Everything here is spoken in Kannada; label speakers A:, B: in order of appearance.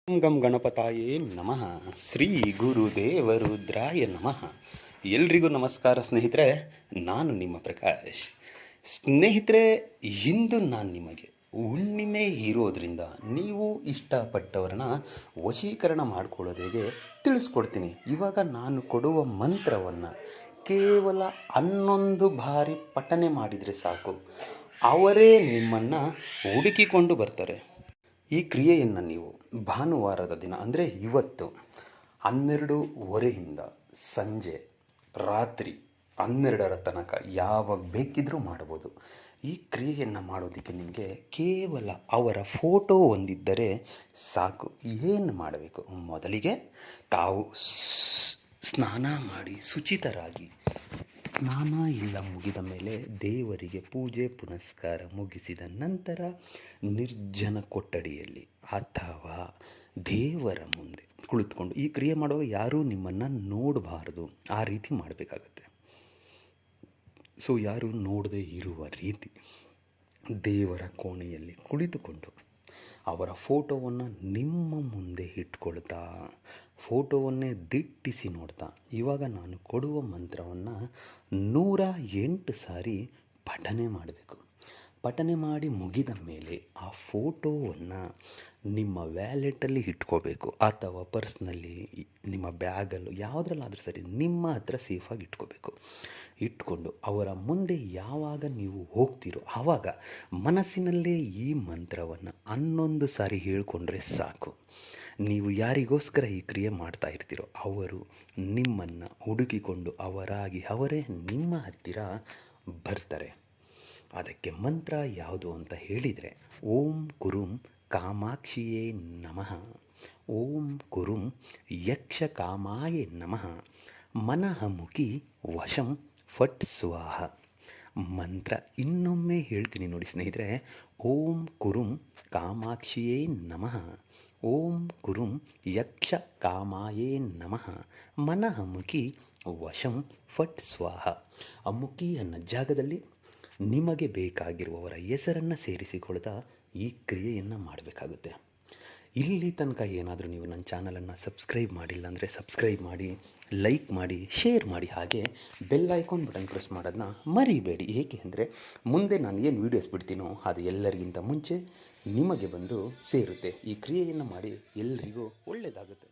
A: ಗಂ ಗಣಪತಾಯೇ ನಮಃ. ಶ್ರೀ ಗುರುದೇವರುದ್ರಾಯ ನಮಃ. ಎಲ್ರಿಗೂ ನಮಸ್ಕಾರ ಸ್ನೇಹಿತರೆ, ನಾನು ನಿಮ್ಮ ಪ್ರಕಾಶ್. ಸ್ನೇಹಿತರೆ, ಇಂದು ನಾನು ನಿಮಗೆ ಹುಣ್ಣಿಮೆ ಇರೋದ್ರಿಂದ ನೀವು ಇಷ್ಟಪಟ್ಟವ್ರನ್ನ ವಶೀಕರಣ ಮಾಡ್ಕೊಳ್ಳೋದು ಹೇಗೆ ತಿಳಿಸ್ಕೊಡ್ತೀನಿ. ಇವಾಗ ನಾನು ಕೊಡುವ ಮಂತ್ರವನ್ನು ಕೇವಲ 11 ಬಾರಿ ಪಠನೆ ಮಾಡಿದರೆ ಸಾಕು, ಅವರೇ ನಿಮ್ಮನ್ನು ಹುಡುಕಿಕೊಂಡು ಬರ್ತಾರೆ. ಈ ಕ್ರಿಯೆಯನ್ನು ನೀವು ಭಾನುವಾರದ ದಿನ ಅಂದರೆ ಇವತ್ತು 12:30 ಸಂಜೆ ರಾತ್ರಿ 12ರ ತನಕ ಯಾವಾಗ ಬೇಕಿದ್ರೂ ಮಾಡ್ಬೋದು. ಈ ಕ್ರಿಯೆಯನ್ನು ಮಾಡೋದಕ್ಕೆ ನಿಮಗೆ ಕೇವಲ ಅವರ ಫೋಟೋ ಹೊಂದಿದ್ದರೆ ಸಾಕು. ಏನು ಮಾಡಬೇಕು? ಮೊದಲಿಗೆ ತಾವು ಸ್ನಾನ ಮಾಡಿ ಶುಚಿತರಾಗಿ, ಸ್ನಾನ ಎಲ್ಲ ಮುಗಿದ ಮೇಲೆ ದೇವರಿಗೆ ಪೂಜೆ ಪುನಸ್ಕಾರ ಮುಗಿಸಿದ ನಂತರ ನಿರ್ಜನ ಕೊಠಡಿಯಲ್ಲಿ ಅಥವಾ ದೇವರ ಮುಂದೆ ಕುಳಿತುಕೊಂಡು ಈ ಕ್ರಿಯೆ ಮಾಡುವಾಗ ಯಾರೂ ನಿಮ್ಮನ್ನು ನೋಡಬಾರ್ದು, ಆ ರೀತಿ ಮಾಡಬೇಕಾಗತ್ತೆ. ಸೊ ಯಾರು ನೋಡದೇ ಇರುವ ರೀತಿ ದೇವರ ಕೋಣೆಯಲ್ಲಿ ಕುಳಿತುಕೊಂಡು ಅವರ ಫೋಟೋವನ್ನು ನಿಮ್ಮ ಮುಂದೆ ಇಟ್ಕೊಳ್ತಾ, ಫೋಟೋವನ್ನೇ ದಿಟ್ಟಿಸಿ ನೋಡ್ತಾ, ಇವಾಗ ನಾನು ಕೊಡುವ ಮಂತ್ರವನ್ನು 108 ಸಾರಿ ಪಠನೆ ಮಾಡಬೇಕು. ಪಠನೆ ಮಾಡಿ ಮುಗಿದ ಮೇಲೆ ಆ ಫೋಟೋವನ್ನು ನಿಮ್ಮ ವ್ಯಾಲೆಟಲ್ಲಿ ಇಟ್ಕೋಬೇಕು, ಅಥವಾ ಪರ್ಸ್ನಲ್ಲಿ, ನಿಮ್ಮ ಬ್ಯಾಗಲ್ಲೂ, ಯಾವುದ್ರಲ್ಲಾದರೂ ಸರಿ ನಿಮ್ಮ ಹತ್ರ ಸೇಫಾಗಿ ಇಟ್ಕೋಬೇಕು. ಇಟ್ಕೊಂಡು ಅವರ ಮುಂದೆ ಯಾವಾಗ ನೀವು ಹೋಗ್ತೀರೋ ಆವಾಗ ಮನಸ್ಸಿನಲ್ಲೇ ಈ ಮಂತ್ರವನ್ನು 11 ಸಾರಿ ಹೇಳಿಕೊಂಡ್ರೆ ಸಾಕು. ನೀವು ಯಾರಿಗೋಸ್ಕರ ಈ ಕ್ರಿಯೆ ಮಾಡ್ತಾ ಇರ್ತೀರೋ ಅವರು ನಿಮ್ಮನ್ನು ಹುಡುಕಿಕೊಂಡು ಅವರಾಗಿ ಅವರೇ ನಿಮ್ಮ ಹತ್ತಿರ ಬರ್ತಾರೆ. ಅದಕ್ಕೆ ಮಂತ್ರ ಯಾವುದು ಅಂತ ಹೇಳಿದರೆ, ಓಂ ಕುರುಂ ಕಾಮಾಕ್ಷಿಯೇ ನಮಃ, ಓಂ ಕುರುಂ ಯಕ್ಷ ಕಾಮಾಯೇ ನಮಃ, ಮನಃಮುಖಿ ವಶಂ ಫಟ್ ಸ್ವಾಹ. ಮಂತ್ರ ಇನ್ನೊಮ್ಮೆ ಹೇಳ್ತೀನಿ ನೋಡಿ ಸ್ನೇಹಿತರೆ. ಓಂ ಕುರುಂ ಕಾಮಾಕ್ಷಿಯೇ ನಮಃ, ಓಂ ಕುರುಂ ಯಕ್ಷ ಕಾಮಾಯೇ ನಮಃ, ಮನಃಮುಖಿ ವಶಂ ಫಟ್ ಸ್ವಾಹ. ಮುಖಿ ಅನ್ನೋ ಜಾಗದಲ್ಲಿ ನಿಮಗೆ ಬೇಕಾಗಿರುವವರ ಹೆಸರನ್ನು ಸೇರಿಸಿಕೊಳ್ತಾ ಈ ಕ್ರಿಯೆಯನ್ನು ಮಾಡಬೇಕಾಗುತ್ತೆ. ಇಲ್ಲಿ ತನಕ ಏನಾದರೂ ನೀವು ನನ್ನ ಚಾನಲನ್ನು ಸಬ್ಸ್ಕ್ರೈಬ್ ಮಾಡಿಲ್ಲ ಅಂದರೆ ಸಬ್ಸ್ಕ್ರೈಬ್ ಮಾಡಿ, ಲೈಕ್ ಮಾಡಿ, ಶೇರ್ ಮಾಡಿ, ಹಾಗೆ ಬೆಲ್ ಐಕಾನ್ ಬಟನ್ ಪ್ರೆಸ್ ಮಾಡೋದನ್ನ ಮರಿಬೇಡಿ. ಏಕೆ ಅಂದರೆ ಮುಂದೆ ನಾನು ಏನು ವೀಡಿಯೋಸ್ ಬಿಡ್ತೀನೋ ಅದು ಎಲ್ಲರಿಗಿಂತ ಮುಂಚೆ ನಿಮಗೆ ಬಂದು ಸೇರುತ್ತೆ. ಈ ಕ್ರಿಯೆಯನ್ನು ಮಾಡಿ ಎಲ್ಲರಿಗೂ ಒಳ್ಳೆಯದಾಗುತ್ತೆ.